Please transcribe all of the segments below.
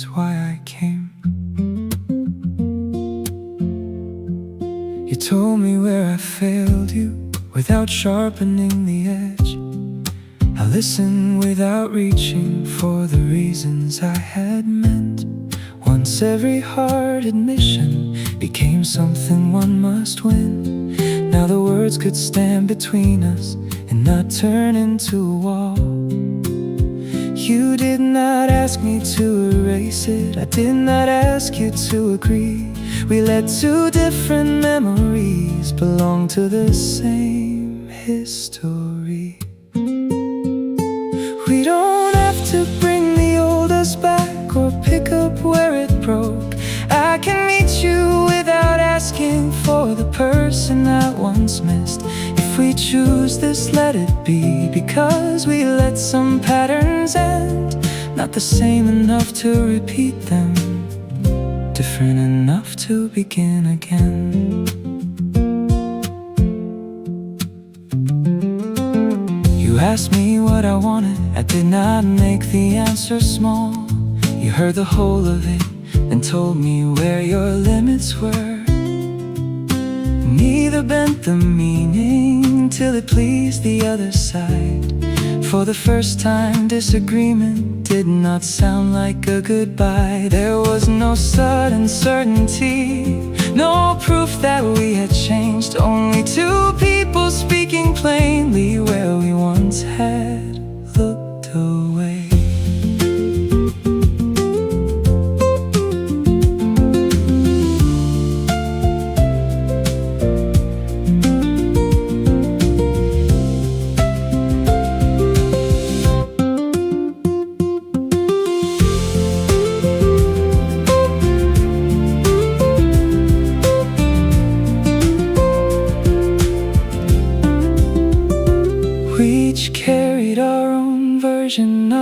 is why I came. You told me where I failed you without sharpening the edge. I listened without reaching for the reasons I had meant. Once every hard admission became something one must win. Now the words could stand between us and not turn into a wall. You did not ask me to erase it, I did not ask you to agree. We let two different memories belong to the same history. We don't have to bring the old us back or pick up where it broke. I can meet you without asking for the person I once missed. If we choose this, let it be, because we let some patterns end. Not the same enough to repeat them, different enough to begin again. You asked me what I wanted, I did not make the answer small. You heard the whole of it and told me where your limits were. Neither bent the meaning till it pleased the other side. For the first time, disagreement did not sound like a goodbye. There was no sudden certainty, no proof that we had changed. Only two people speaking plainly where we once had looked away.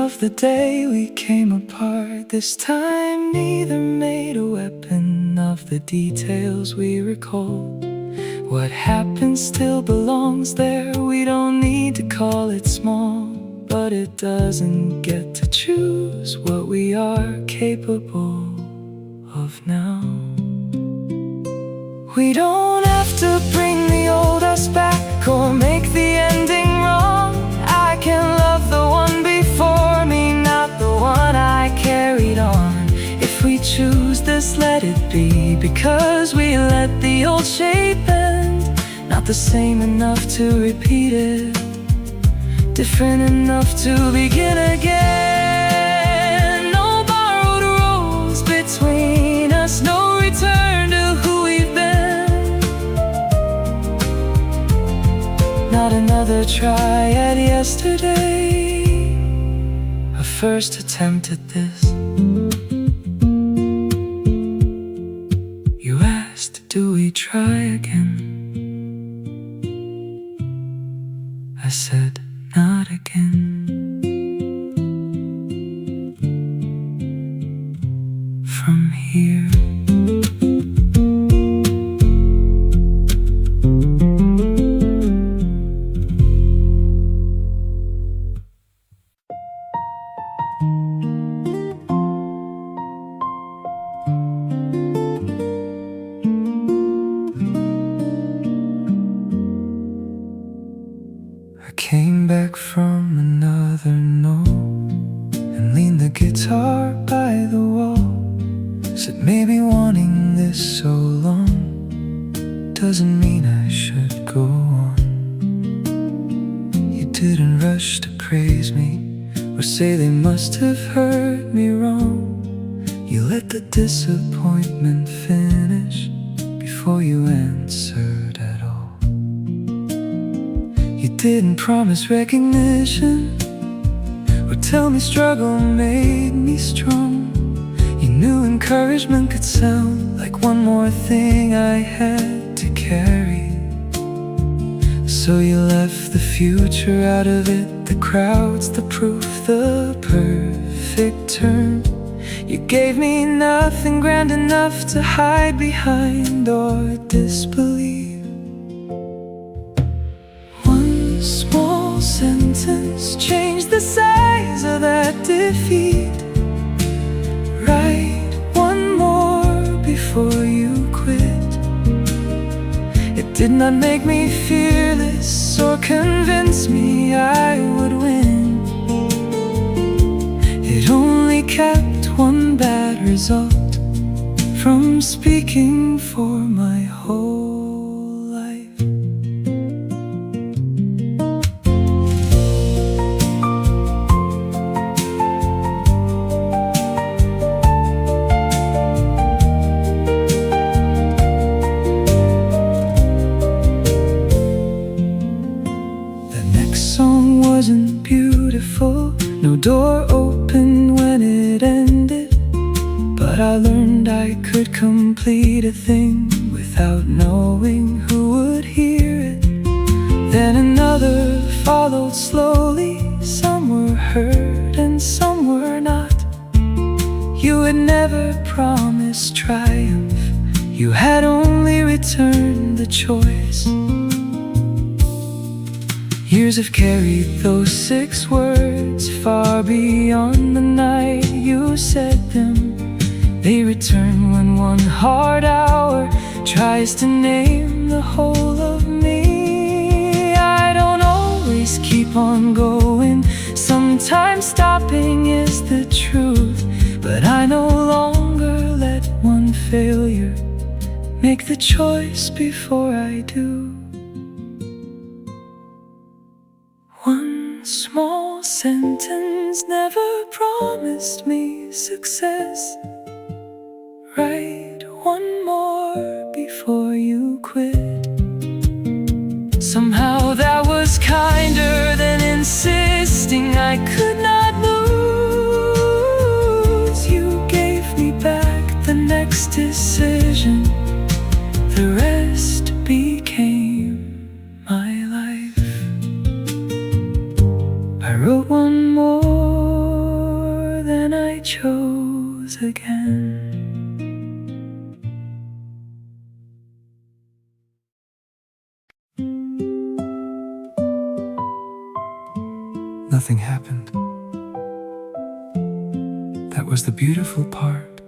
Of the day we came apart, this time neither made a weapon of the details we recalled. What happened still belongs there, we don't need to call it small. But it doesn't get to choose what we are capable of now. We don't have to bring the old us back or make the ending wrong. I can love the one before me, not the one I carried on. If we choose this, let it be, because we let the old shape end. Not the same enough to repeat it, different enough to begin again. No borrowed roads between us, no return to who we've been. Not another try at yesterday, a first attempt at this. You asked, do we try again? I said, not again. From here, came back from another note and leaned the guitar by the wall. Said maybe wanting this so long doesn't mean I should go on. You didn't rush to praise me or say they must have heard me wrong. You let the disappointment finish before you answered at all. You didn't promise recognition or tell me struggle made me strong. You knew encouragement could sound like one more thing I had to carry. So you left the future out of it, the crowds, the proof, the perfect turn. You gave me nothing grand enough to hide behind or disbelieve. One small sentence changed the size of that defeat. Right did not make me fearless or convince me I would win. It only kept one bad result from speaking for my whole life. The next song wasn't beautiful, no door opened when it ended. But I learned I could complete a thing without knowing who would hear it. Then another followed slowly. Some were heard and some were not. You had never promised triumph, you had only returned the choice. Years have carried those 6 words far beyond the night you said them. They return when one hard hour tries to name the whole of me. I don't always keep on going, sometimes stopping is the truth. But I no longer let one failure make the choice before I do. One small sentence never promised me success. Write one more before you quit. Somehow that was kinder than insisting I could not lose. You gave me back the next decision, the rest became my life. I wrote one more, then I chose again. Nothing happened. That was the beautiful part.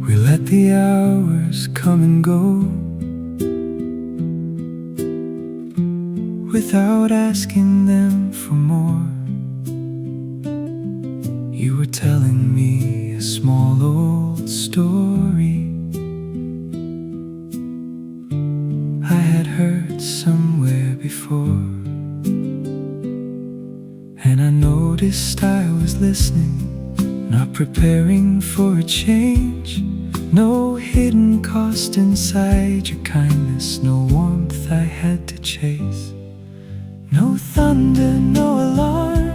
We let the hours come and go without asking them for more. You were telling me a small old story I had heard somewhere before. And I noticed I was listening, not preparing for a change. No hidden cost inside your kindness, no warmth I had to chase. No thunder, no alarm,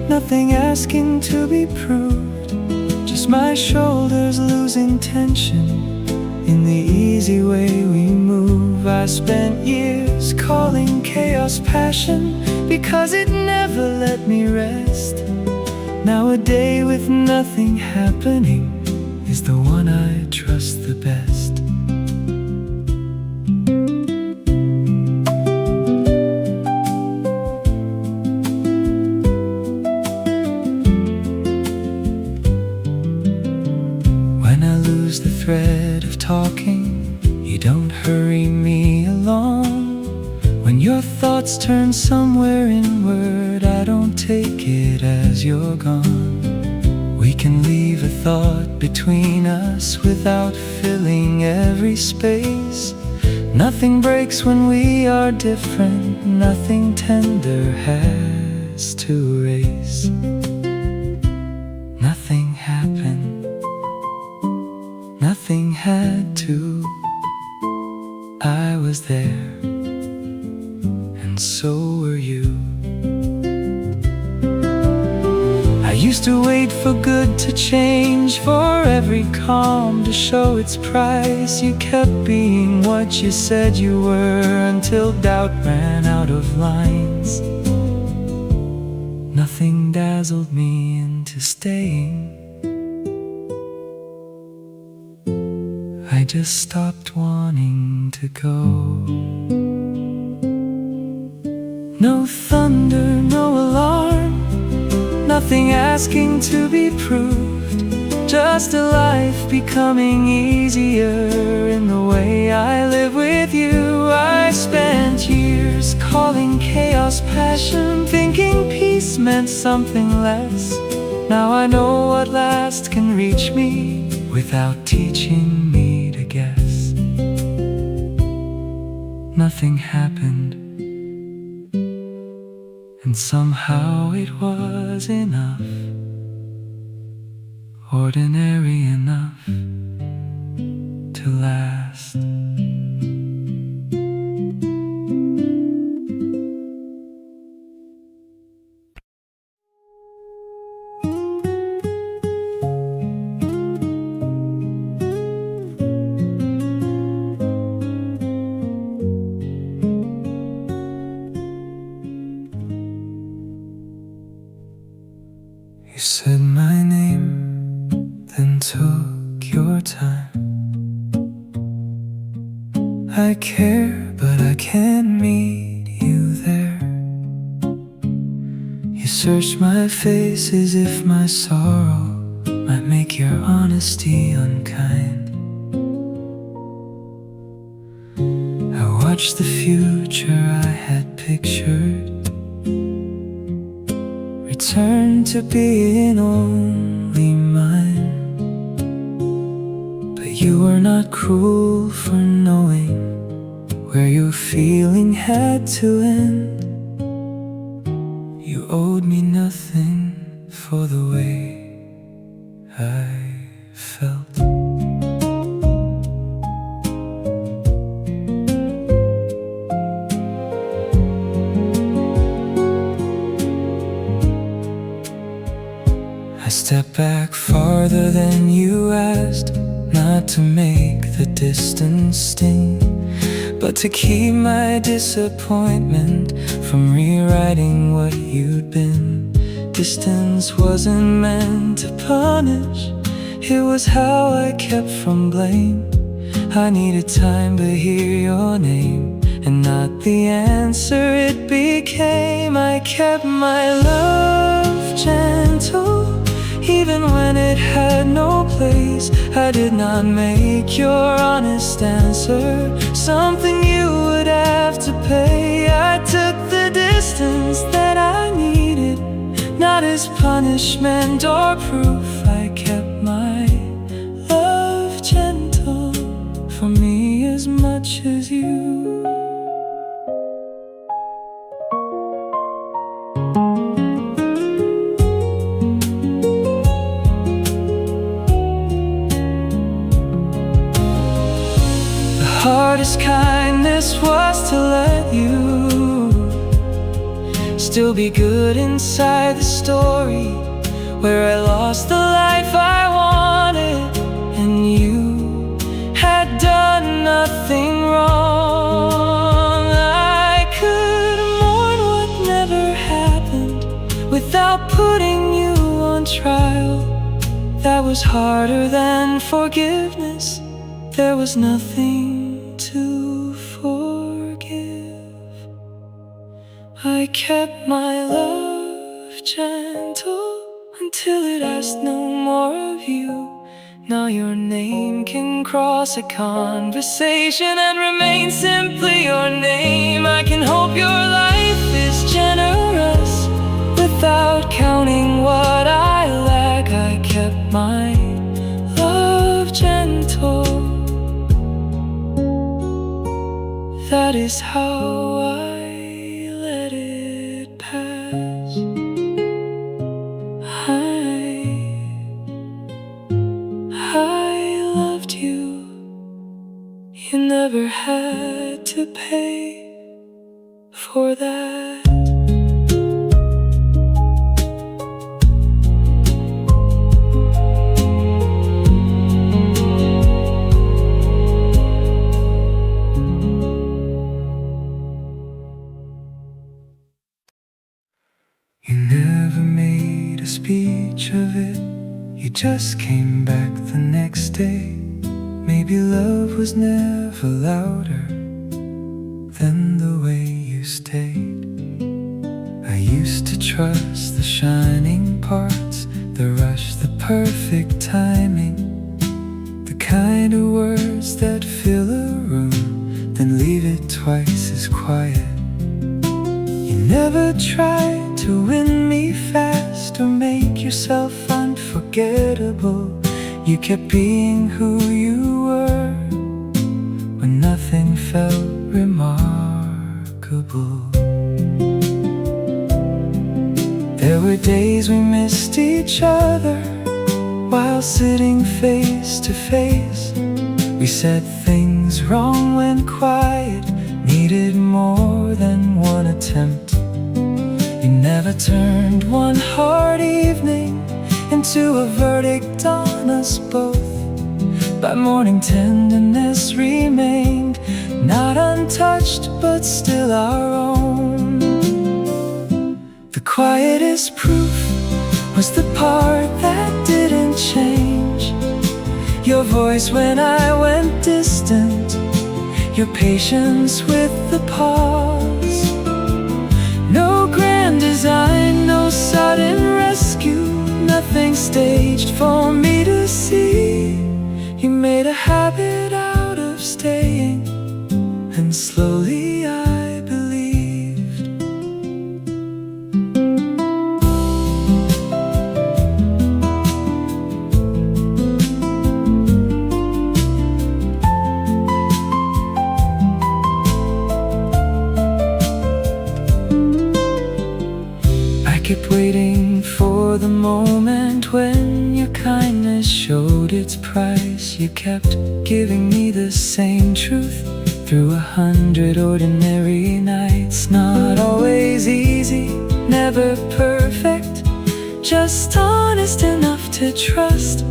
nothing asking to be proved. Just my shoulders losing tension in the easy way we move. I spent years calling chaos passion because it never let me rest. Now a day with nothing happening is the one I trust the best. The thread of talking, you don't hurry me along. When your thoughts turn somewhere inward, I don't take it as you're gone. We can leave a thought between us without filling every space. Nothing breaks when we are different, nothing tender has to erase. Nothing happened, nothing had to. I was there, and so were you. I used to wait for good to change, for every calm to show its price. You kept being what you said you were, until doubt ran out of lines. Nothing dazzled me into staying. I just stopped wanting to go. No thunder, no alarm, nothing asking to be proved. Just a life becoming easier in the way I live with you. I spent years calling chaos passion, thinking peace meant something less. Now I know what last can reach me without teaching me to guess. Nothing happened, and somehow it was enough. Ordinary enough to last. You said my name, then took your time. I care, but I can't meet you there. You searched my face as if my sorrow might make your honesty unkind. I watched the future I had pictured return to being only mine. But you were not cruel for knowing where your feeling had to end. You owed me nothing for the way I felt. I stepped back farther than you asked, not to make the distance sting, but to keep my disappointment from rewriting what you'd been. Distance wasn't meant to punish, it was how I kept from blame. I needed time to hear your name, and not the answer it became. I kept my love gentle, even when it had no place. I did not make your honest answer something you would have to pay. I took the distance that I needed, not as punishment or proof. I kept my love gentle, for me as much as you. Hardest kindness was to let you still be good inside the story where I lost the life I wanted and you had done nothing wrong. I could mourn what never happened without putting you on trial. That was harder than forgiveness. There was nothing to forgive. I kept my love gentle until it asked no more of you. Now your name can cross a conversation and remain simply your name. I can hope your life is generous without counting what I lack. I kept my love gentle. That is how I let it pass. I loved you. You never had to pay for that. You never made a speech of it, you just came back the next day. Maybe love was never louder than the way you stayed. trust the shining parts, the rush, the perfect timing, the kind of words that fill a room, then leave it twice as quiet. You never tried to win me fast or make yourself unforgettable. You kept being who you were when nothing felt remarkable. There were days we missed each other while sitting face to face. We said things wrong, went quiet, needed more than one attempt. You never turned one hard evening into a verdict on us both. By morning tenderness remained, not untouched but still our own. The quietest proof was the part that didn't change. Your voice when I went distant, your patience with the pause. No grand design, no sudden rescue, nothing staged for me to see. You made a habit out of staying, and slowly I believed. I kept waiting for the moment when your kindness showed its price. You kept giving me the same truth through 100 ordinary nights. Not always easy, never perfect, just honest enough to trust.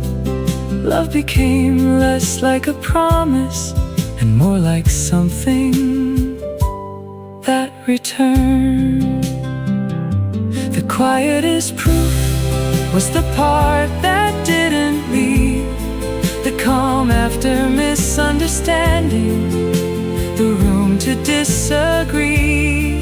Love became less like a promise and more like something that returned. The quietest proof was the part that didn't leave, the calm after misunderstanding, the room to disagree.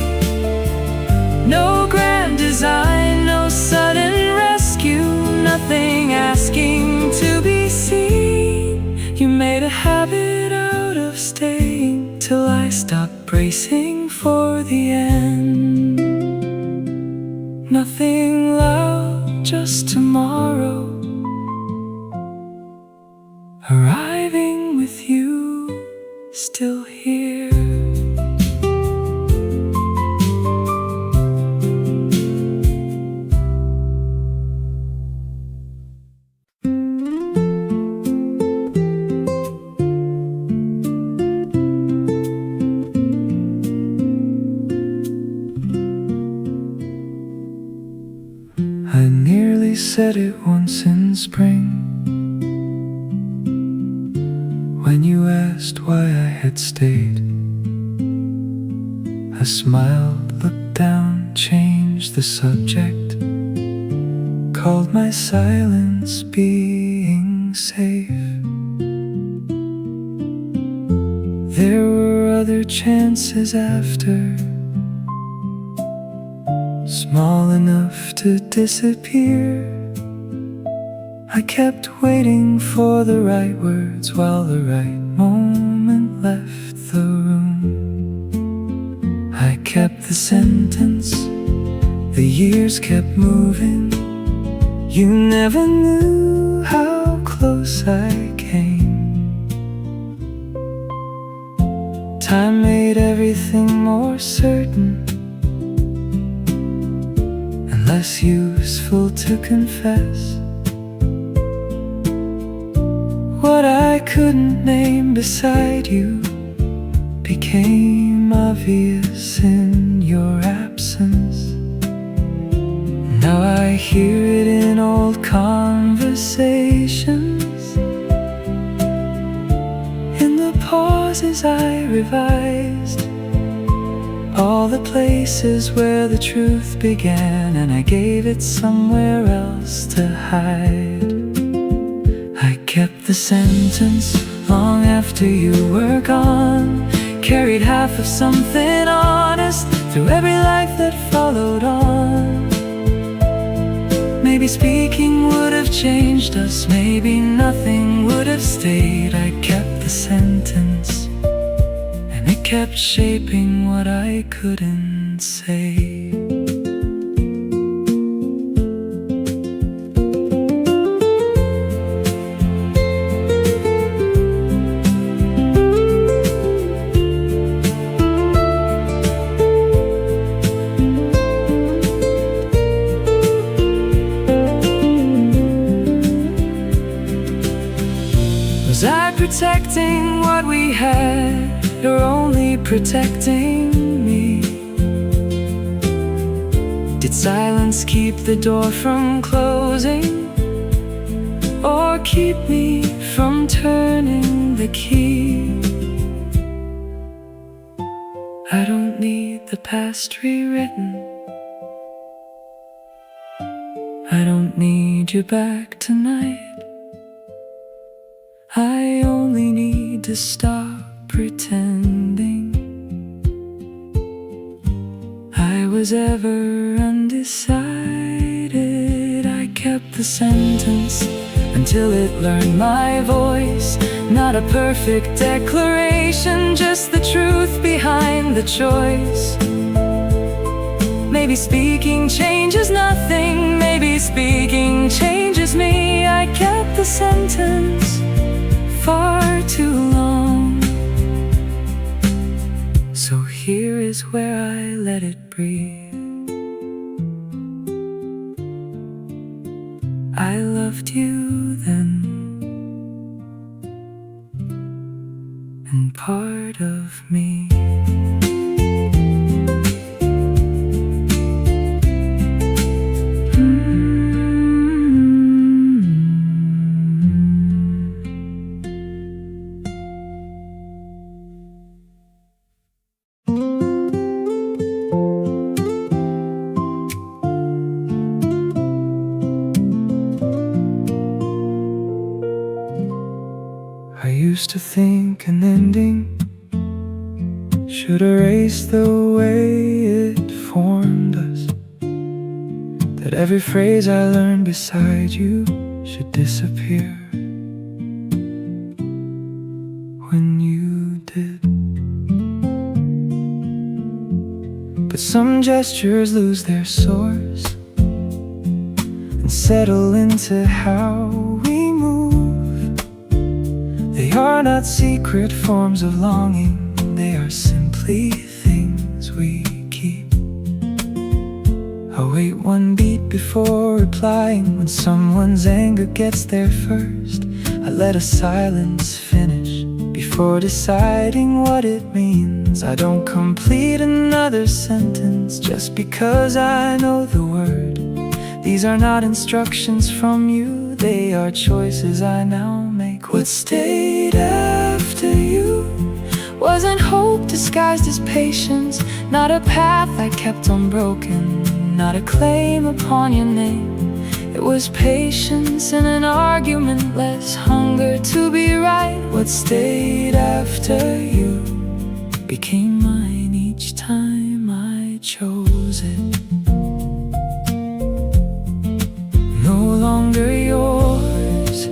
No grand design, no sudden rescue, nothing asking to be seen. You made a habit out of staying till I stopped bracing for the end. Nothing loud, just tomorrow, arriving with you, still here. I nearly said it once in spring, when you asked why I had stayed. I smiled, looked down, changed the subject, called my silence being safe. There were other chances after, small enough to disappear. I kept waiting for the right words while the right moment left the room. I kept the sentence, the years kept moving. You never knew how close I came. Time made everything more certain, less useful to confess. What I couldn't name beside you became obvious in your absence. Now I hear it in old conversations, in the pauses I revised, all the places where the truth began, and I gave it somewhere else to hide. I kept the sentence long after you were gone, carried half of something honest through every life that followed on. Maybe speaking would have changed us, maybe nothing would have stayed. I kept the sentence, and it kept shaping what I couldn't say. Was I protecting what we had, or only protecting me? Did silence keep the door from closing, or keep me from turning the key? I don't need the past rewritten, I don't need you back tonight. I only need to stop pretending I was ever undecided. I kept the sentence until it learned my voice. Not a perfect declaration, just the truth behind the choice. Maybe speaking changes nothing, maybe speaking changes me. I kept the sentence far too long, so here is where I let it breathe. I loved you then, and part of me. I used to think an ending should erase the way it formed us, that every phrase I learned beside you should disappear when you did. But some gestures lose their source and settle into how we move. They are not secret forms of longing, they are simply things we keep. I wait one beat before replying. When someone's anger gets there first, I let a silence finish before deciding what it means. I don't complete another sentence just because I know the word. These are not instructions from you, they are choices I now make. What stayed after you wasn't hope disguised as patience, not a path I kept unbroken, not a claim upon your name. It was patience in an argument, less hunger to be right. What stayed after you became mine each time I chose it. No longer yours,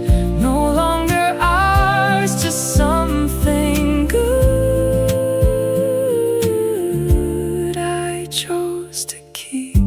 no longer ours, just something good I chose to keep.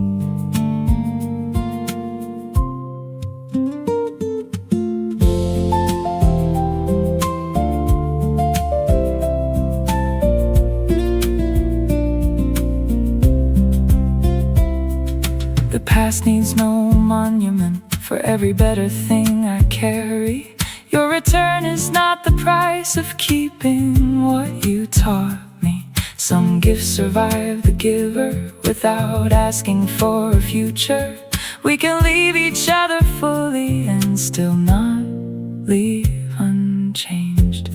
The past needs no monument for every better thing I carry. Your return is not the price of keeping what you taught me. Some gifts survive the giver without asking for a future. We can leave each other fully and still not leave unchanged.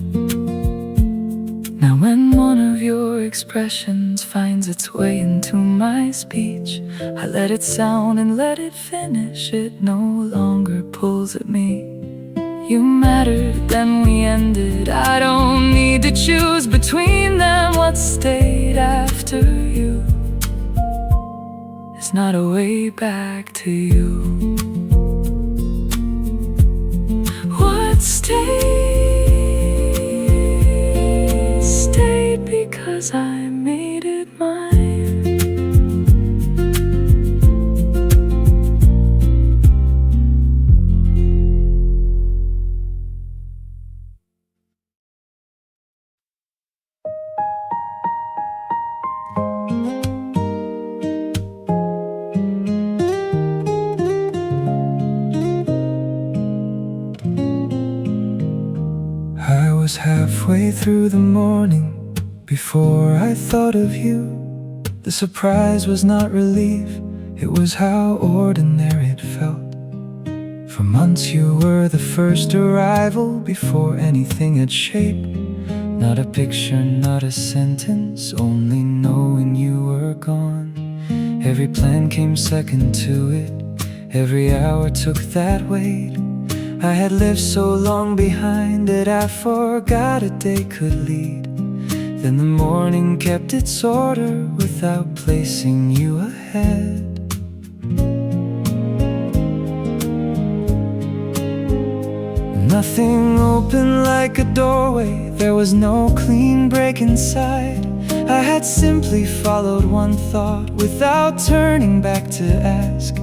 Now when one of your expressions finds its way into my speech, I let it sound and let it finish. It no longer pulls at me. You mattered, then we ended. I don't need to choose between them. What stayed after you is not a way back to you. but stayed because I made it mine. I was halfway through the morning before I thought of you. The surprise was not relief, it was how ordinary it felt. For months you were the first arrival before anything had shape. Not a picture, not a sentence, only knowing you were gone. Every plan came second to it, every hour took that weight. I had lived so long behind it, I forgot a day could lead. Then the morning kept its order without placing you ahead. Nothing open like a doorway, there was no clean break inside. I had simply followed one thought without turning back to ask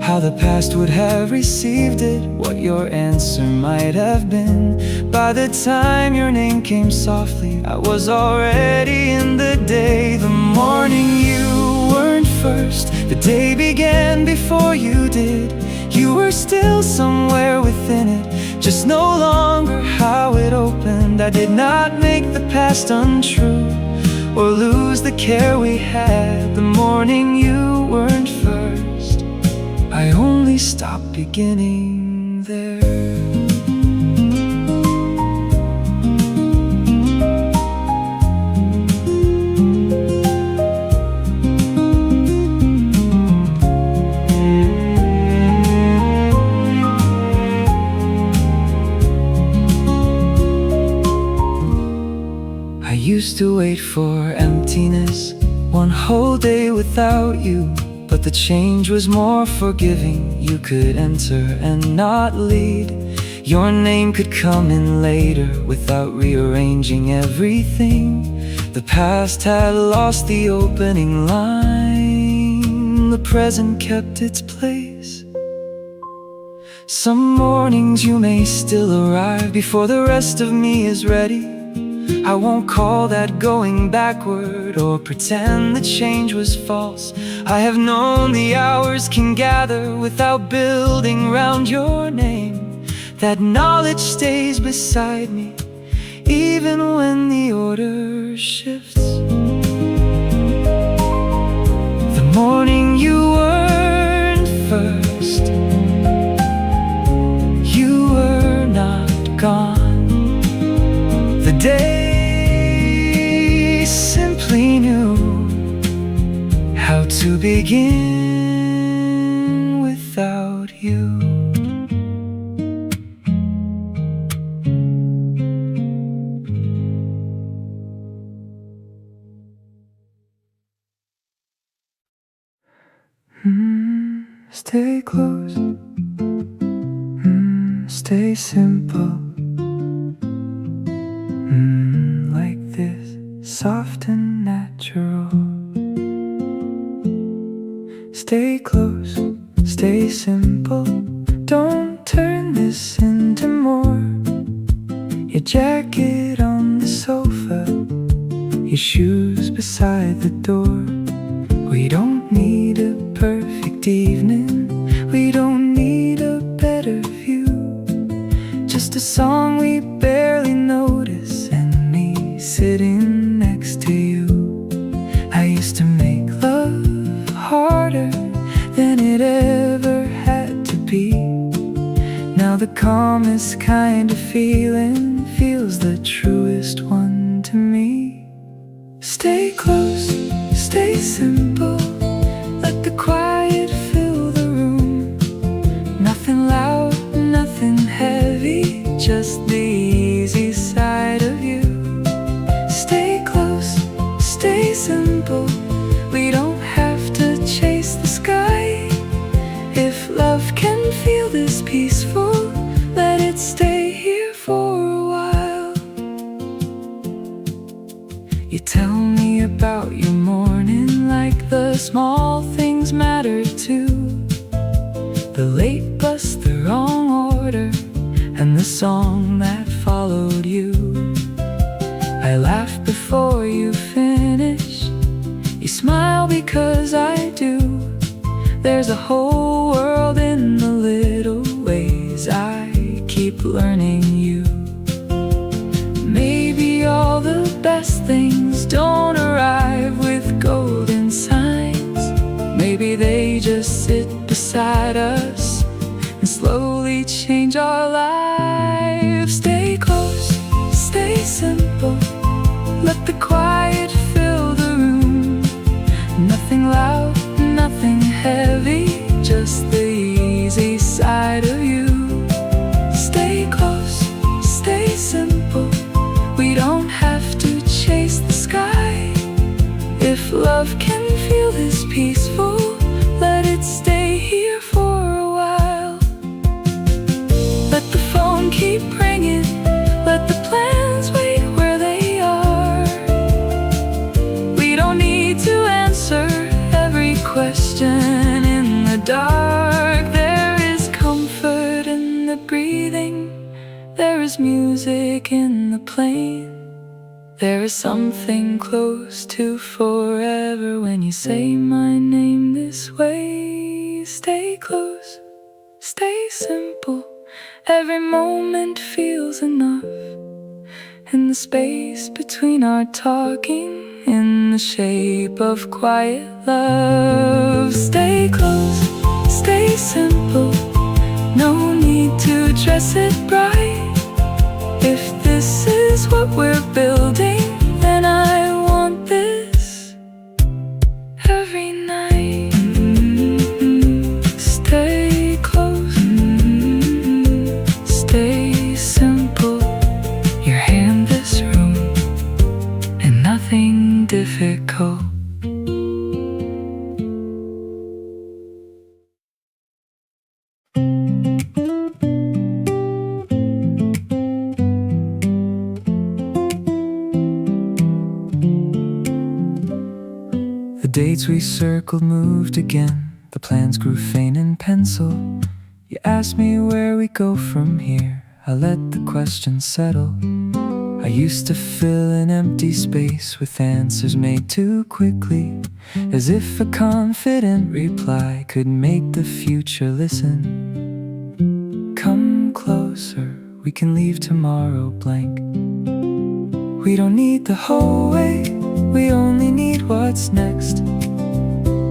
how the past would have received it, what your answer might have been. By the time your name came softly, I was already in the day. The morning you weren't first, the day began before you did. You were still somewhere within it, just no longer how it opened. I did not make the past untrue or lose the care we had. The morning you weren't first, I only stopped beginning there. I used to wait for emptiness, one whole day without you. But the change was more forgiving. You could enter and not lead. Your name could come in later without rearranging everything. The past had lost the opening line, the present kept its place. Some mornings you may still arrive before the rest of me is ready. I won't call that going backward or pretend the change was false. I have known the hours can gather without building round your name. That knowledge stays beside me even when the order shifts. The morning you weren't first, you were not gone. The day simply knew how to begin without you. Stay close, stay simple, like this, soft and natural. Stay close, stay simple, don't turn this into more. Your jacket on the sofa, your shoes beside the door. We don't need a perfect evening, we don't need a better view. Just a song we barely notice and me sitting next to you. I used to make love harder than it ever had to be. Now the calmest kind of feeling feels the truest one to me. Stay close, stay simple, let the quiet fill the room. Nothing loud, nothing heavy, just the easy side of you. Stay close, stay simple, we don't have to chase the sky. If love can feel this peaceful, let it stay here You tell me about your morning like the small things matter too. The late bus, the wrong order, and the song that followed you. I laugh before you finish. You smile because I do. There's a whole world in the little ways I keep learning you. Maybe all the best things don't arrive with golden signs. Maybe they just sit beside us and slowly change our lives. Stay close, stay simple. Let the quiet fill the room. Nothing loud, nothing heavy, just the easy side of you. Stay close, stay simple. We don't have to chase the sky. If love can feel this peaceful, let it stay here for a while. Let the phone keep ringing, let the plans wait where they are. We don't need to answer every question in the dark. There is comfort in the breathing. There is music in the plane. There is something close to forever when you say my name this way. Stay close, stay simple. Every moment feels enough. In the space between our talking, in the shape of quiet love. Stay close, stay simple. No need to dress it bright. If this is what we're building, then I want this every night. Stay close, stay simple. Your hand this room, and nothing difficult. The dates we circled moved again. The plans grew faint in pencil. You asked me where we go from here. I let the question settle. I used to fill an empty space with answers made too quickly, as if a confident reply could make the future listen. Come closer, we can leave tomorrow blank. We don't need the whole way, we only need what's next.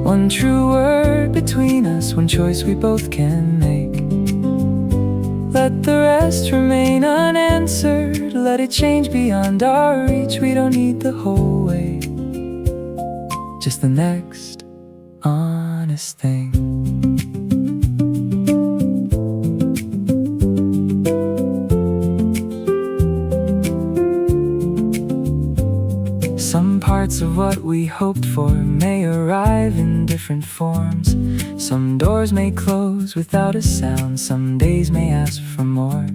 One true word between us, one choice we both can make. Let the rest remain unanswered, let it change beyond our reach. We don't need the whole way, just the next honest thing. Some parts of what we hoped for may arrive in different forms. Some doors may close without a sound, some days may ask for more.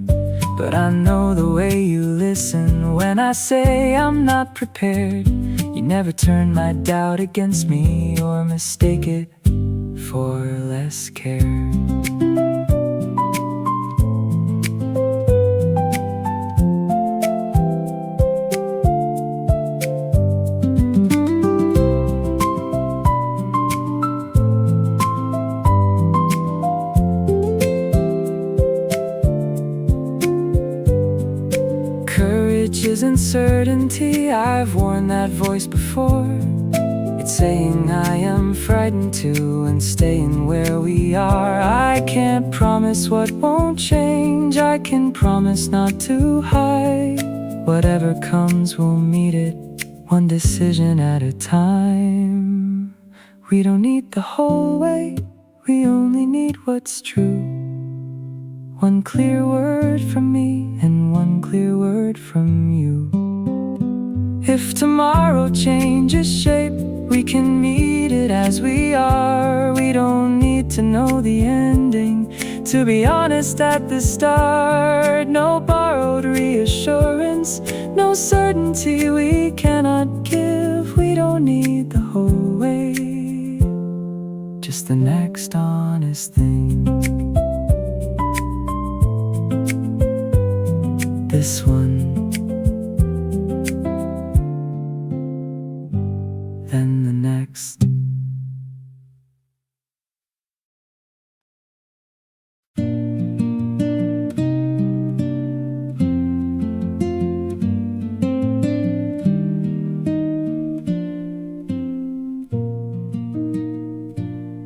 But I know the way you listen when I say I'm not prepared. You never turn my doubt against me or mistake it for less care. Isn't certainty, I've worn that voice before. It's saying I am frightened too and staying where we are. I can't promise what won't change, I can promise not to hide. Whatever comes, we'll meet it, one decision at a time. We don't need the whole way, we only need what's true. One clear word from me and one clear word from you. If tomorrow changes shape, we can meet it as we are. We don't need to know the ending, To be honest at the start, no borrowed reassurance, no certainty we cannot give. We don't need the whole way, just the next honest thing. This one, then the next.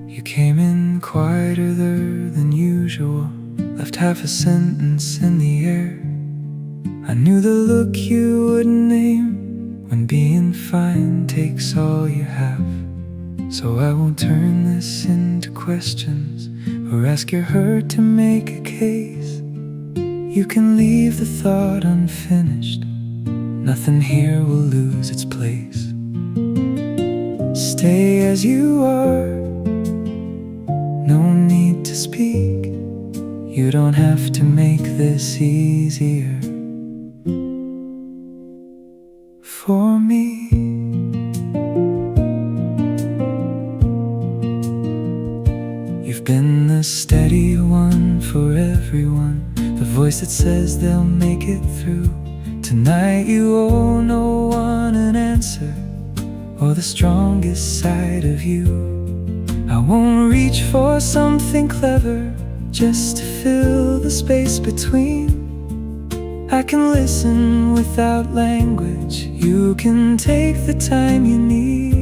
You came in quieter than usual, left half a sentence in the air. I knew the look you wouldn't name when being fine takes all you have. So I won't turn this into questions or ask your hurt to make a case. You can leave the thought unfinished, nothing here will lose its place. Stay as you are, no need to speak. You don't have to make this easier for me. You've been the steady one for everyone, the voice that says they'll make it through. Tonight you owe no one an answer or the strongest side of you. I won't reach for something clever just to fill the space between. I can listen without language, you can take the time you need.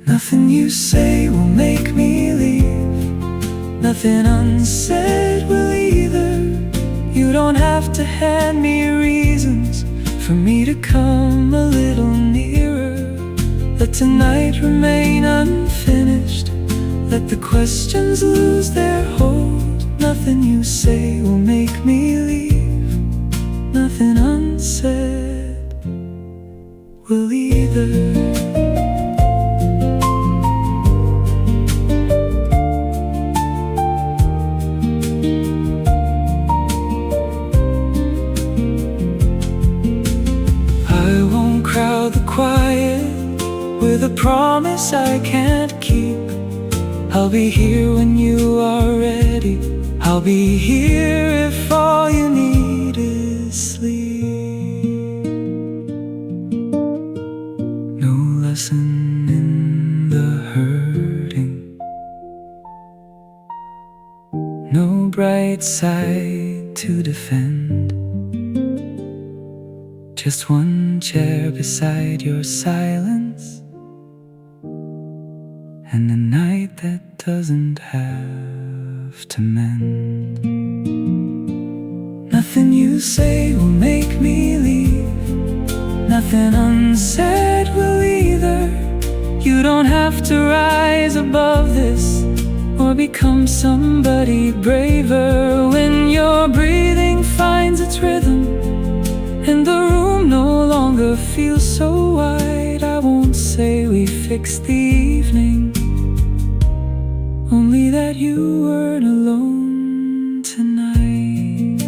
Nothing you say will make me leave, nothing unsaid will either. You don't have to hand me reasons for me to come a little nearer. Let tonight remain unfinished, let the questions lose their hold. Nothing you say will make me leave, nothing unsaid will either. I won't crowd the quiet with a promise I can't keep. I'll be here when you are ready, I'll be here if all you need is sleep. No lesson in the hurting, no bright side to defend. Just one chair beside your silence, and a night that doesn't have to mend. Nothing you say will make me leave, nothing unsaid will either. You don't have to rise above this or become somebody braver. When your breathing finds its rhythm and the room no longer feels so wide, I won't say we fixed the evening, only that you weren't alone tonight.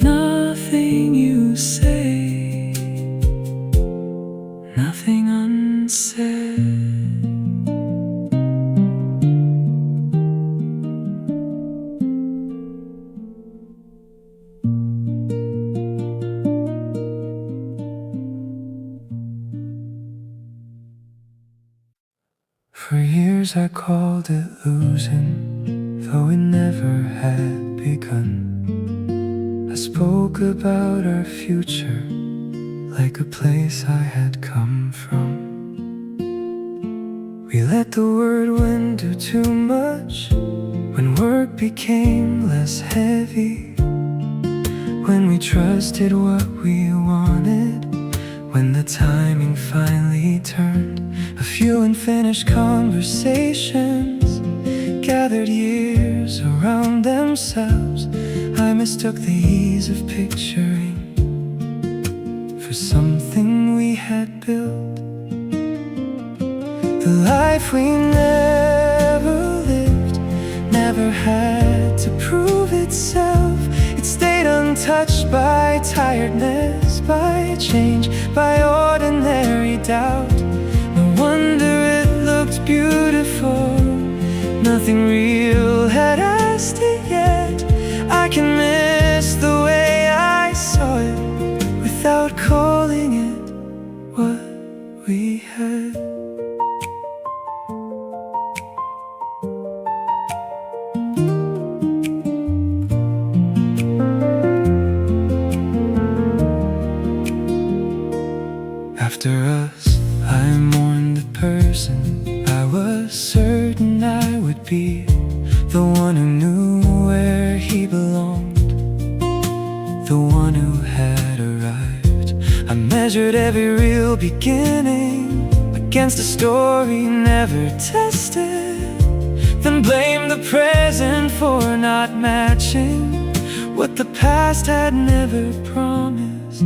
Nothing you say, nothing unsaid. For years I called it losing, though it never had begun. I spoke about our future like a place I had come from. We let the word win do too much when work became less heavy, when we trusted what we wanted, when the timing finally turned. A few unfinished conversations gathered years around themselves. I mistook the ease of picturing for something we had built. The The life we never lived never had to prove itself. It stayed untouched by tiredness, by change, by ordinary doubt. No wonder it looked beautiful. Nothing real had asked it yet. I can miss the way I saw it without calling it what we had. After us, I mourned the person I was certain I would be, the one who knew where he belonged, the one who had arrived. I measured every real beginning against a story never tested, then blamed the present for not matching what the past had never promised.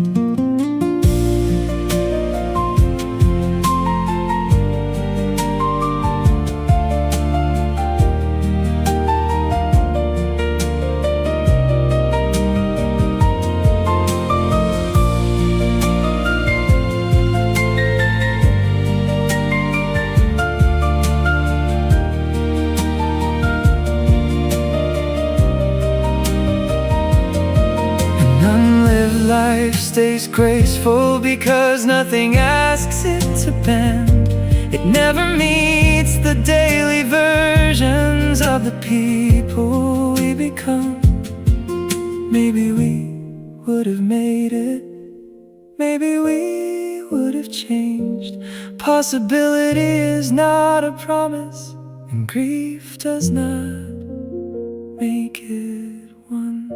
Life stays graceful because nothing asks it to bend. It never meets the daily versions of the people we become. Maybe we would have made it. Maybe we would have changed. Possibility is not a promise, and grief does not make it one.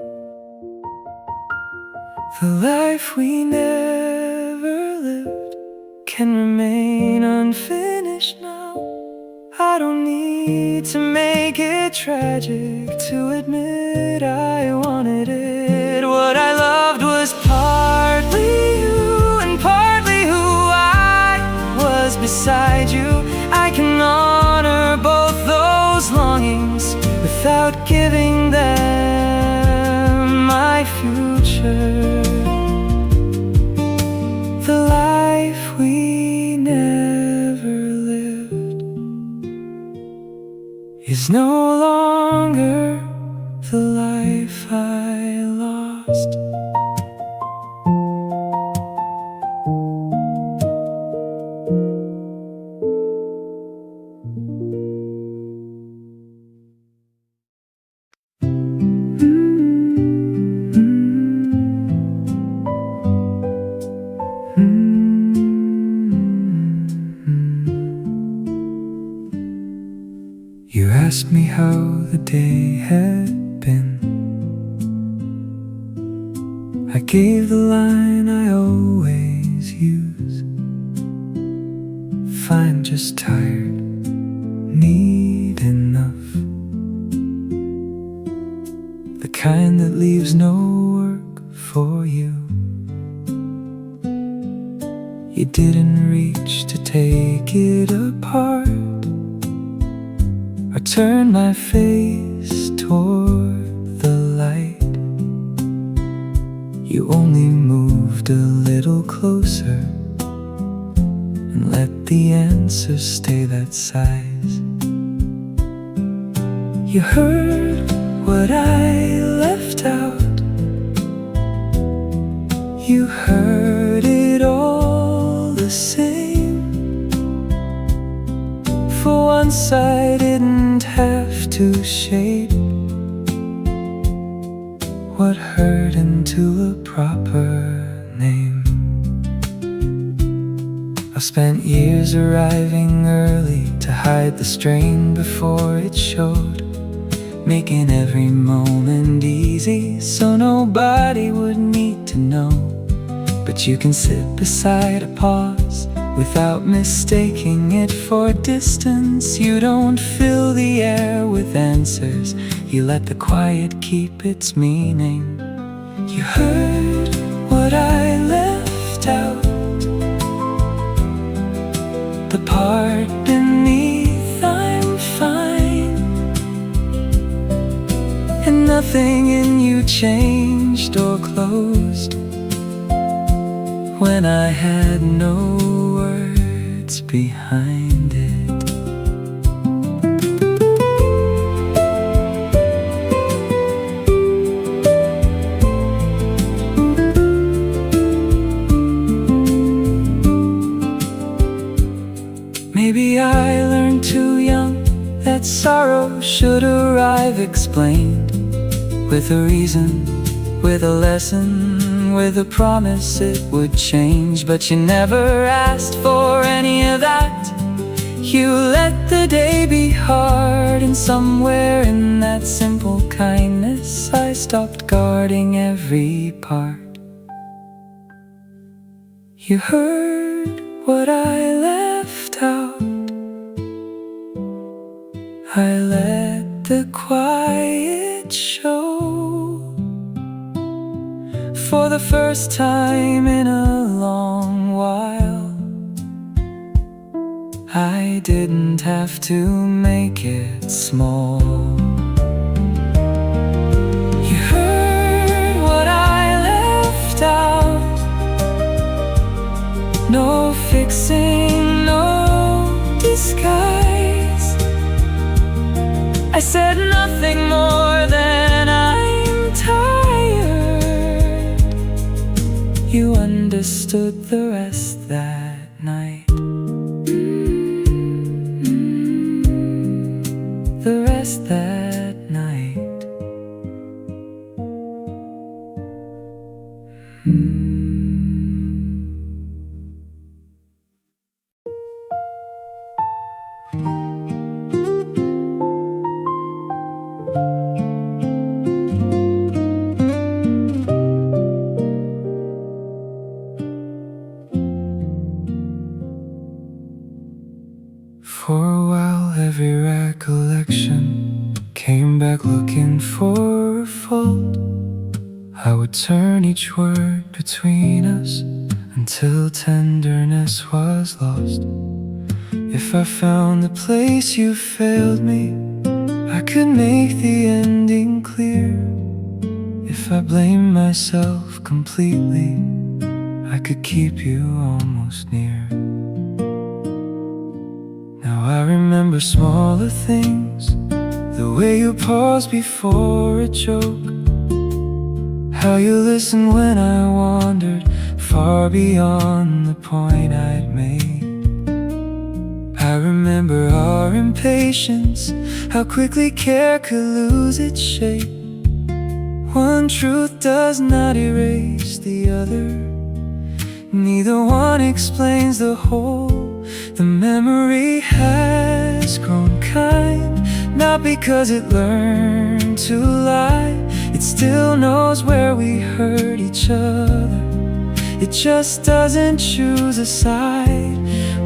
The life we never lived can remain unfinished now. I don't need to make it tragic to admit I wanted it. What I loved was partly you and partly who I was beside you. I can honor both those longings without giving them my future. The life we never lived is no longer the life I lost. You asked me how the day had been. I gave the line I always use. Fine, just tired, need enough. The kind that leaves no work for you. You didn't reach to take it apart or turn my face toward the light. You only moved a little closer and let the answers stay that size. You heard what I left out. You heard it all the same. For once I didn't have to shape what hurt into a proper name. I've spent years arriving early to hide the strain before it showed, making every moment easy so nobody would need to know. But you can sit beside a pause without mistaking it for distance. You don't fill the air with answers, you let the quiet keep its meaning. You heard what I left out, the part beneath changed or closed when I had no words behind it. Maybe I learned too young that sorrow should arrive explained, with a reason, with a lesson, with a promise it would change. But you never asked for any of that. You let the day be hard, and somewhere in that simple kindness I stopped guarding every part. You heard what I left out. I let the quiet show. For the first time in a long while, I didn't have to make it small. You heard what I left out. No fixing, no disguise. I said nothing more than I'm tired. You understood the rest that night. The rest that night. For a while every recollection came back looking for a fault. I would turn each word between us until tenderness was lost. If I found the place you failed me, I could make the ending clear. If I blamed myself completely, I could keep you almost near. Now I remember smaller things, the way you paused before a joke, how you listened when I wandered far beyond the point I'd made. I remember our impatience, how quickly care could lose its shape. One truth does not erase the other, neither one explains the whole. The memory has grown kind, not because it learned to lie. It still knows where we hurt each other, it just doesn't choose a side.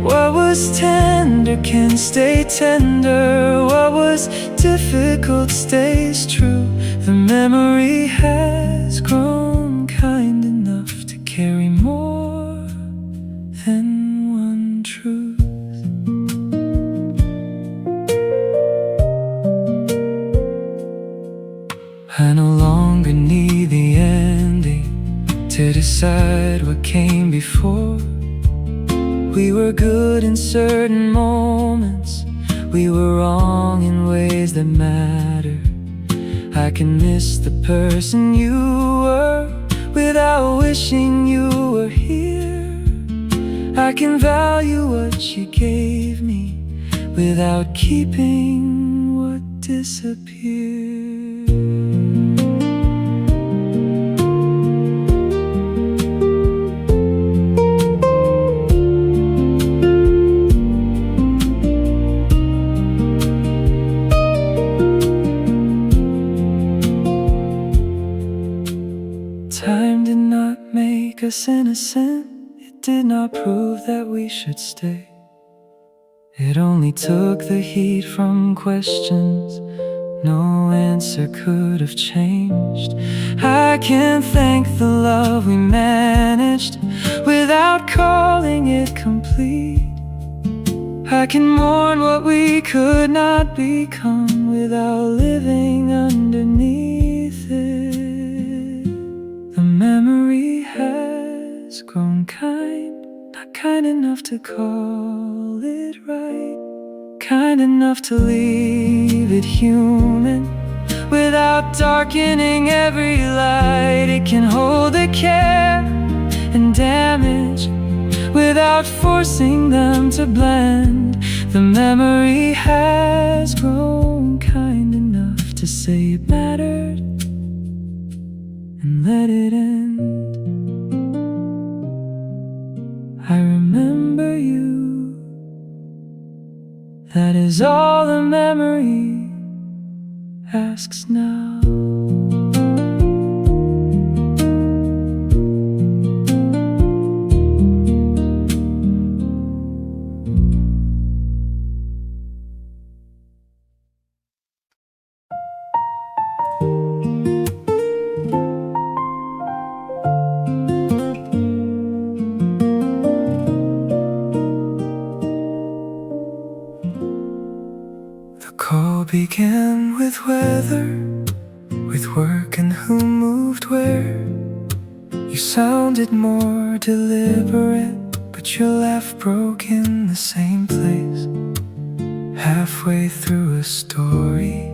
What was tender can stay tender, what was difficult stays true. The memory has grown kind enough to carry more than one truth. I no longer need the ending to decide what came before. We were good in certain moments, we were wrong in ways that matter. I can miss the person you were without wishing you were here. I can value what you gave me without keeping what disappeared. Time did not make us innocent, it did not prove that we should stay. It only took the heat from questions no answer could have changed. I can thank the love we managed without calling it complete. I can mourn what we could not become without living underneath it. unkind, not kind enough to call it right, kind enough to leave it human. Without darkening every light, it can hold the care and damage without forcing them to blend. The memory has grown kind enough to say it mattered and let it end. I remember you. That is all the memory asks now. Began with weather, with work and who moved where. You sounded more deliberate, but your laugh broke in the same place. Halfway through a story,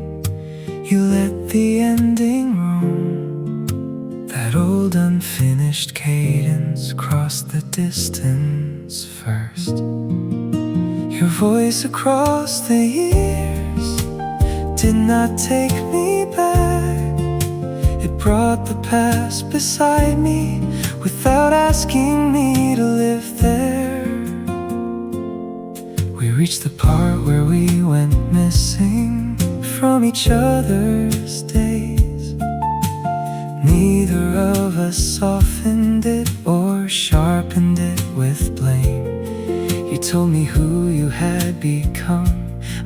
you let the ending roam. That old unfinished cadence crossed the distance first. Your voice across the years did not take me back. It brought the past beside me without asking me to live there. We reached the part where we went missing from each other's days. Neither of us softened it or sharpened it with blame. You told me who you had become.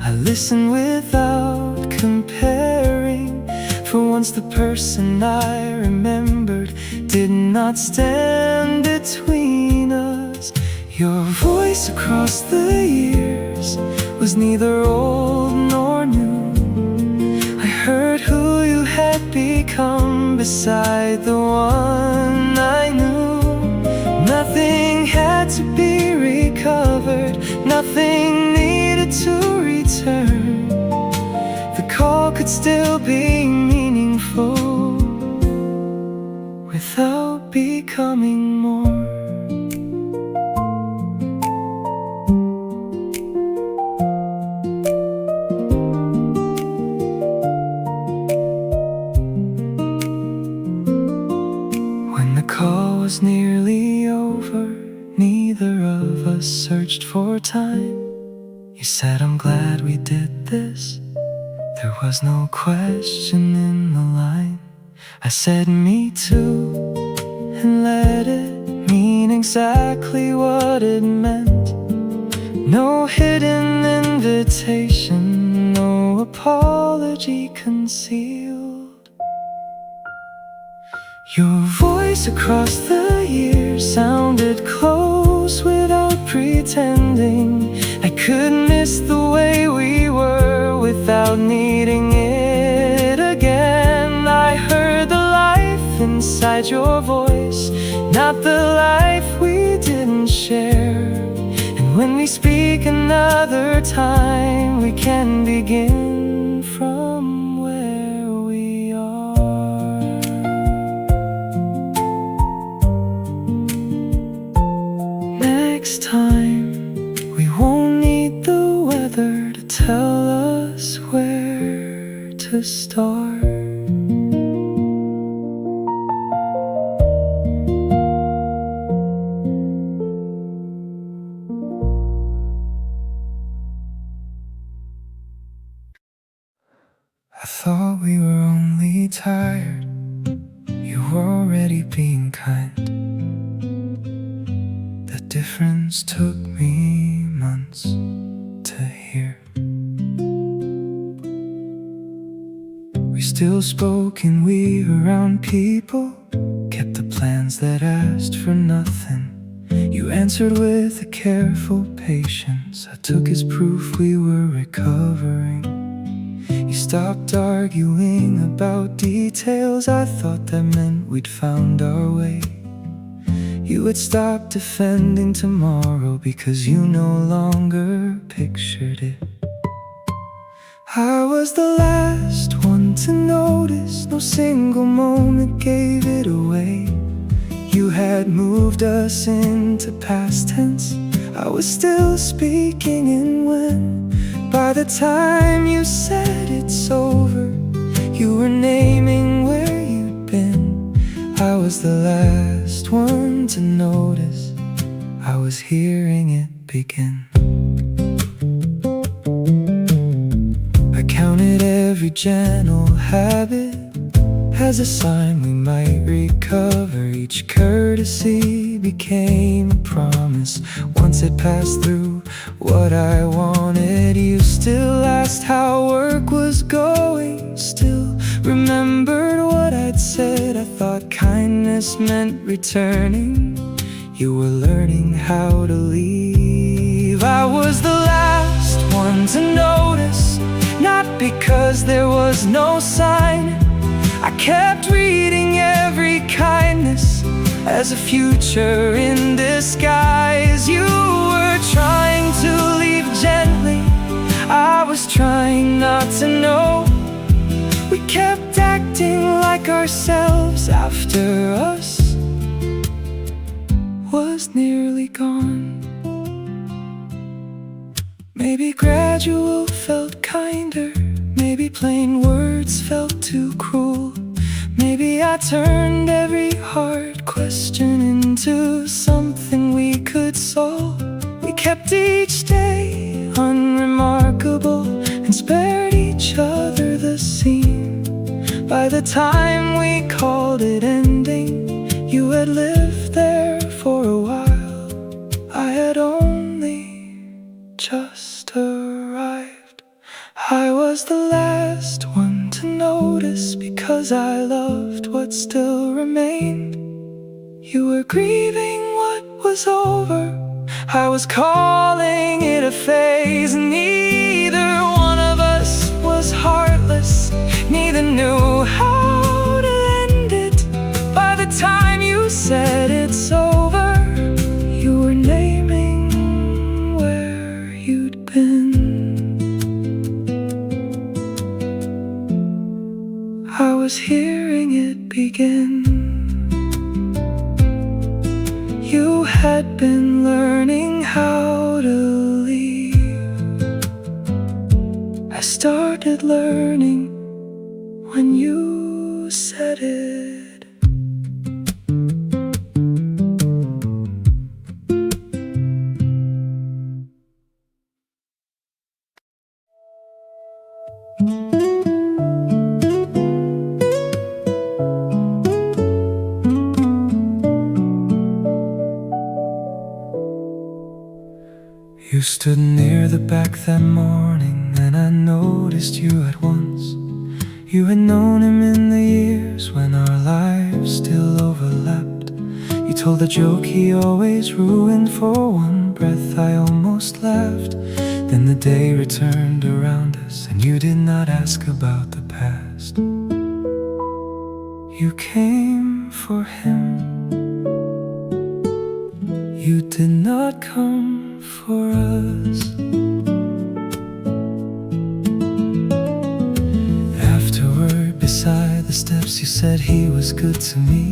I listened without comparing. For once the person I remembered did not stand between us. Your voice across the years was neither old nor new. I heard who you had become beside the one I knew. Nothing had to be recovered, nothing needed to return. The call could still be meaningful without becoming more. When the call was nearly over, neither of us searched for time. You said, I'm glad we did this. There was no question in the line. I said, me too, and let it mean exactly what it meant. No hidden invitation, no apology concealed. Your voice across the years sounded close without pretending. I could miss the way we were without needing it again. I heard the life inside your voice, not the life we didn't share. And when we speak another time, we can begin from where we are. Next time, we won't need the weather to tell us where to start. I thought we were only tired. You were already being kind. The difference took me months to hear. We still spoke and we around people, kept the plans that asked for nothing. You answered with a careful patience I took as proof we were recovering. You stopped arguing about details. I thought that meant we'd found our way. You would stop defending tomorrow because you no longer pictured it. I was the last one to notice, no single moment gave it away. You had moved us into past tense, I was still speaking in when. By the time you said it's over, you were naming where you'd been. I was the last one to notice, I was hearing it begin. I counted every gentle habit as a sign we might recover. Each courtesy became a promise. Once it passed through what I wanted, you still asked how work was going, still remembered what I'd said. I thought kindness meant returning. You were learning how to leave. I was the last one to notice, not because there was no sign. I kept reading every kindness as a future in disguise. You were trying to leave gently, I was trying not to know. We kept acting like ourselves after us was nearly gone. Maybe gradual felt kinder, maybe plain words felt too cruel. Maybe I turned every hard question into something we could solve. We kept each day unremarkable and spared each other the scene. By the time we called it ending, you had lived there for a while. I had only just arrived. I was the last one to notice because I loved what still remained. You were grieving what was over, I was calling it a phase. Neither one of us was heartless, neither knew how to end it. By the time you said it's over, you were naming where you'd been. I was hearing it begin. You had been learning how to leave. I started learning when you said it. You stood near the back that morning, and I noticed you at once. You had known him in the years when our lives still overlapped. You told a joke he always ruined for one breath. I almost laughed. Then the day returned around us, and you did not ask about the past. You came for him. You did not come for us. Afterward, beside the steps, you said he was good to me.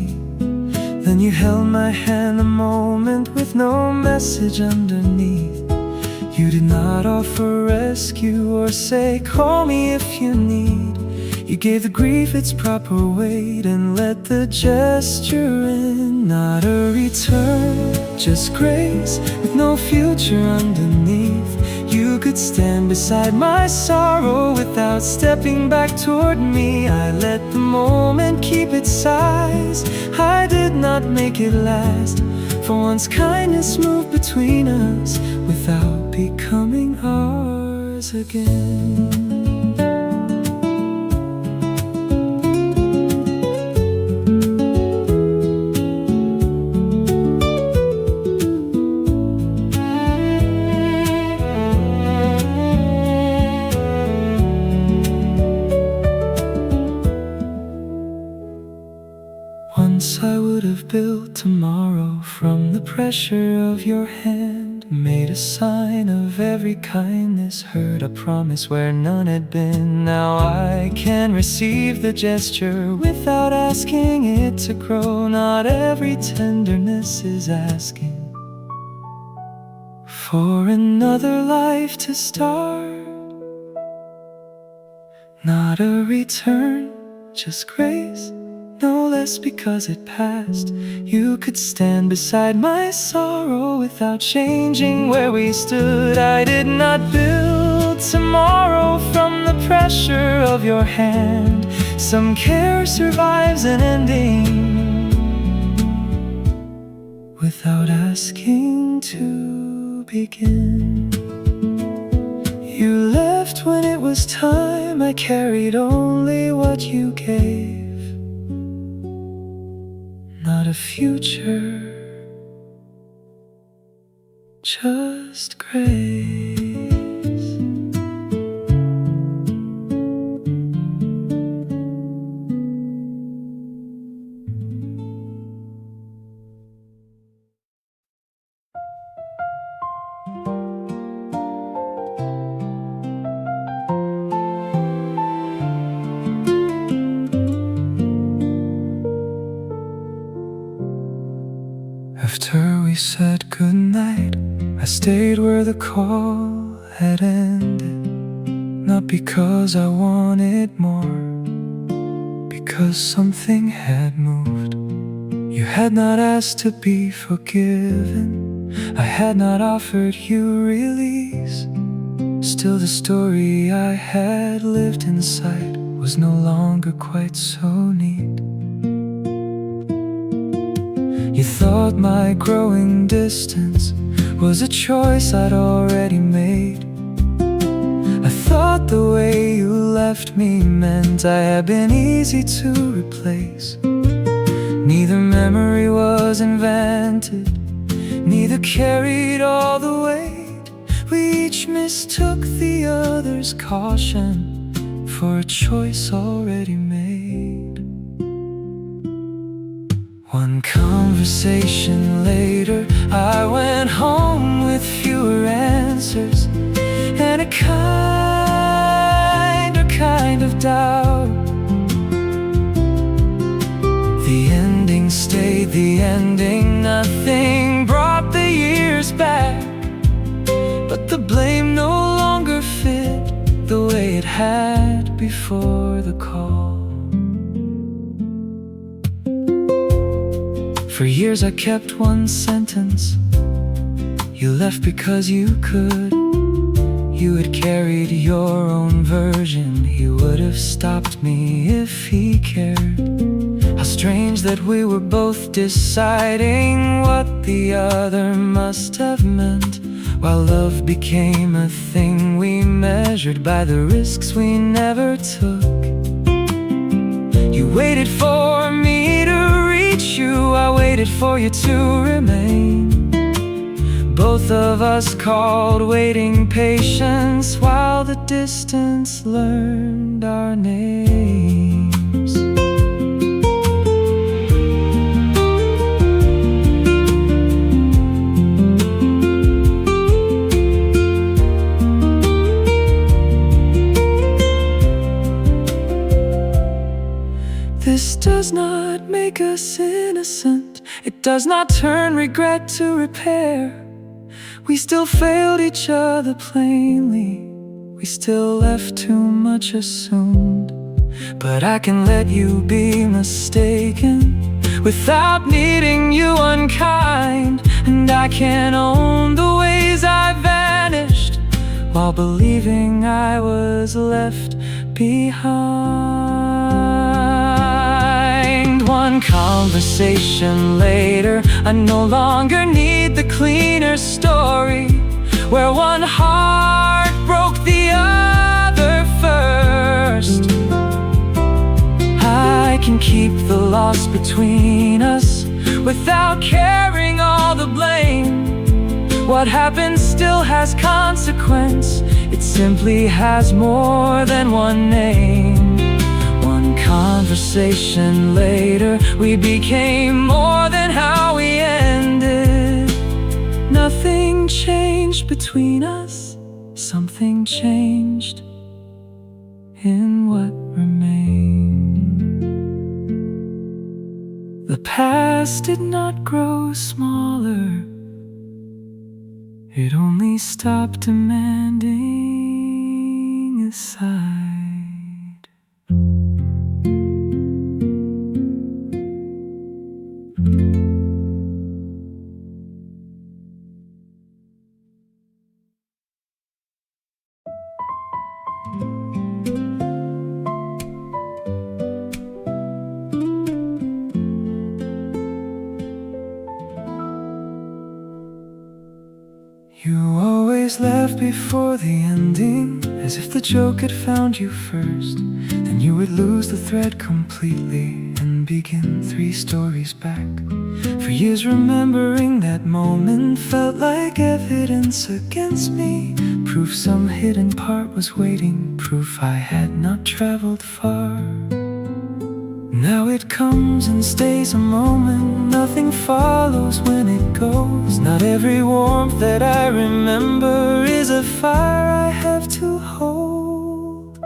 Then you held my hand a moment with no message underneath. You did not offer rescue or say, call me if you need. You gave the grief its proper weight and let the gesture in. Not a return, just grace with no future underneath. You could stand beside my sorrow without stepping back toward me. I let the moment keep its size. I did not make it last. For once kindness moved between us without becoming ours again. Once I would have built tomorrow from the pressure of your hand. Made a sign of every kindness, heard a promise where none had been. Now I can receive the gesture without asking it to grow. Not every tenderness is asking for another life to start. Not a return, just grace, no less because it passed. You could stand beside my sorrow without changing where we stood. I did not build tomorrow from the pressure of your hand. Some care survives an ending without asking to begin. You left when it was time, I carried only what you gave. Not a future, just grace. After we said goodnight, I stayed where the call had ended. Not because I wanted more, because something had moved. You had not asked to be forgiven, I had not offered you release. Still the story I had lived inside was no longer quite so neat. You thought my growing distance was a choice I'd already made. I thought the way you left me meant I had been easy to replace. Neither memory was invented, neither carried all the weight. We each mistook the other's caution for a choice already made. One conversation later, I went home with fewer answers and a kinder kind of doubt. The ending stayed the ending, nothing brought the years back. But the blame no longer fit the way it had before the call. For years I kept one sentence: you left because you could. You had carried your own version. He would have stopped me if he cared. How strange that we were both deciding what the other must have meant, while love became a thing we measured by the risks we never took. You waited for me to reach you, I waited for you to remain. Both of us called waiting patience, while the distance learned our names. This does not make us innocent. It does not turn regret to repair. We still failed each other plainly. We still left too much assumed. But I can let you be mistaken without needing you unkind. And I can own the ways I vanished while believing I was left behind. One conversation later, I no longer need the cleaner story where one heart broke the other first. I can keep the loss between us without carrying all the blame. What happened still has consequence. It simply has more than one name. One conversation later, we became more than how we ended. Nothing changed between us, something changed in what remained. The past did not grow smaller, it only stopped demanding a side. You always laugh before the ending, as if the joke had found you first. Then you would lose the thread completely and begin 3 stories back. For years remembering that moment felt like evidence against me, proof some hidden part was waiting, proof I had not traveled far. Now it comes and stays a moment, nothing follows when it goes. Not every warmth that I remember is a fire I have to hold.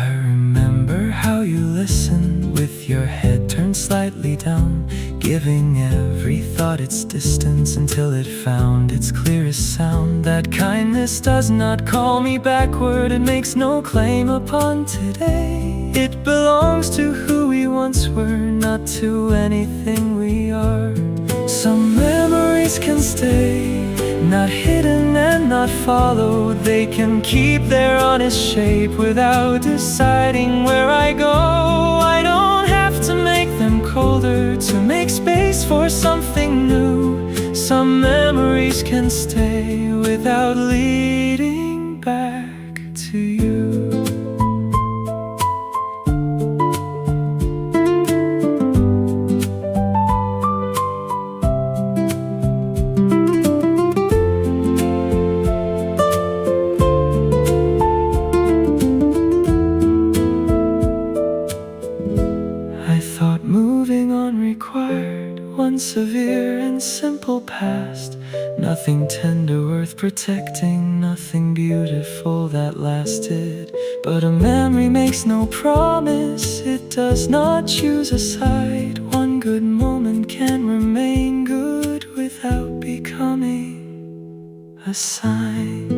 I remember how you listened with your head turned slightly down, giving every thought its distance until it found its clearest sound. That kindness does not call me backward, it makes no claim upon today. It belongs to who we once were, not to anything we are. Some memories can stay, not hidden and not followed. They can keep their honest shape without deciding where I go. I don't have to make them colder to make space for something new. Some memories can stay without leading back to you. One severe and simple past, nothing tender worth protecting, nothing beautiful that lasted. But a memory makes no promise, it does not choose a side. One good moment can remain good without becoming a sign.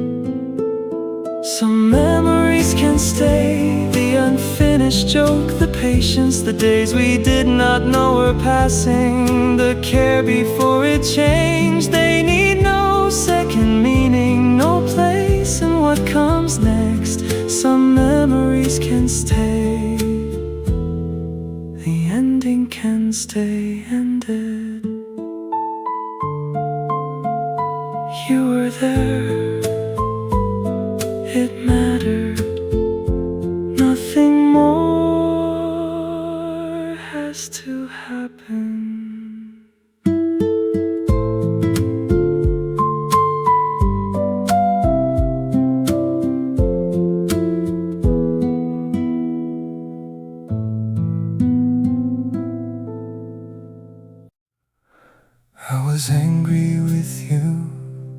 Some memories can stay, the unfinished joke, the patience, the days we did not know were passing, the care before it changed. They need no second meaning, no place in what comes next. Some memories can stay, the ending can stay ended. You were there, it mattered, nothing more has to happen. I was angry with you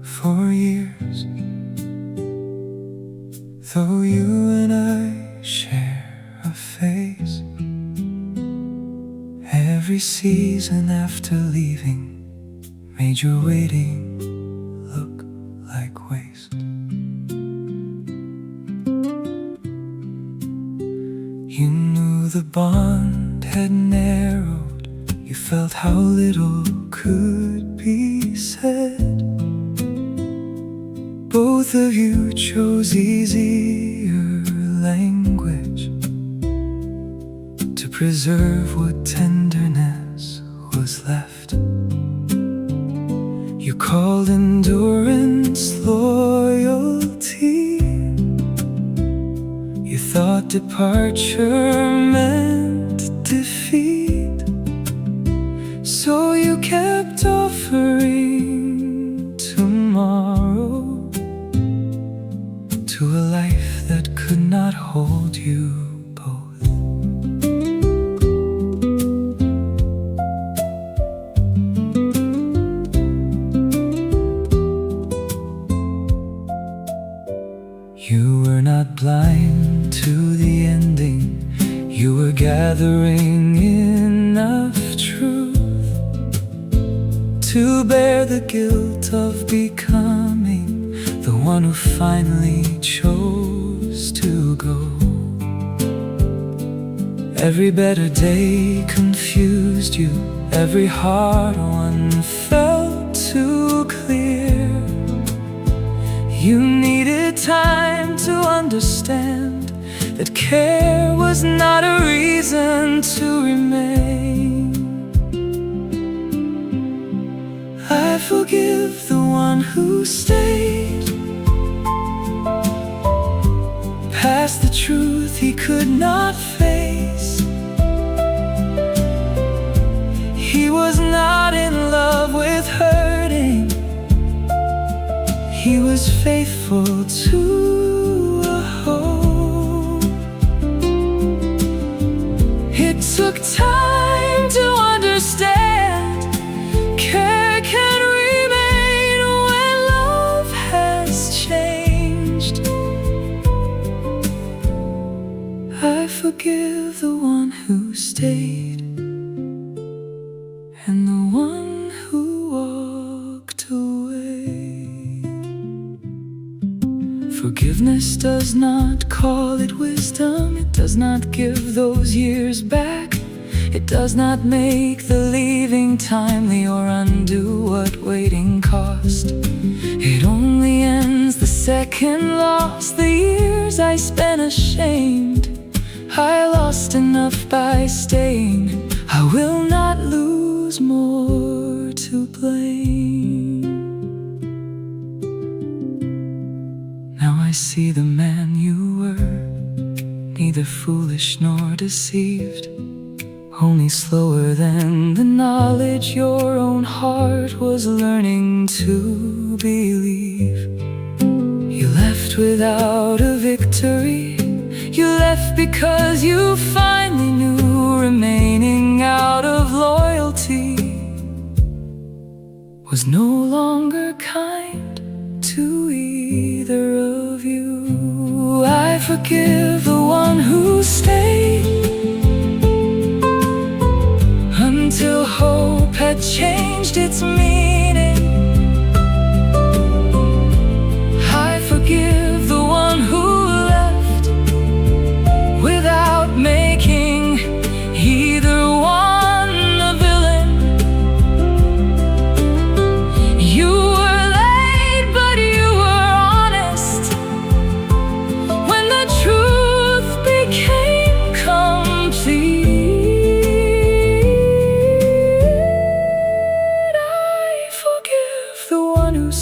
for years, though you and I share a phase. Every season after leaving made your waiting look like waste. You knew the bond had narrowed, you felt how little could be said. Both of you chose easier language to preserve what tenderness was left. You called endurance loyalty. You thought departure meant defeat. told you both. You were not blind to the ending. You were gathering enough truth to bear the guilt of becoming the one who finally chose to go. Every better day confused you. Every hard one felt too clear. You needed time to understand that care was not a reason to remain. I forgive the one who stayed past the truth he could not face. He was not in love with hurting. He was faithful to a hope. It took time to understand care can remain when love has changed. I forgive the one who stayed and the one who walked away. Forgiveness does not call it wisdom. It does not give those years back. It does not make the leaving timely or undo what waiting cost. It only ends the second loss. The years I spent ashamed, I lost enough by staying. I will not lose more to blame. Now I see the man you were, neither foolish nor deceived, only slower than the knowledge your own heart was learning to believe. You left without a victory. You left because you finally knew remaining out of loyalty was no longer kind to either of you. I forgive the one who stayed until hope had changed its meaning. I forgive the one who left without making either one a villain. You were late, but you were honest when the truth became complete.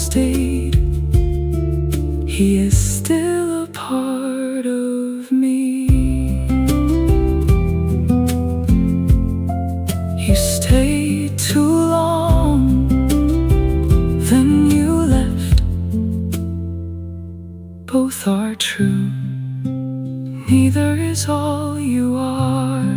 Stayed. He is still a part of me. You stayed too long, then you left. Both are true. Neither is all you are.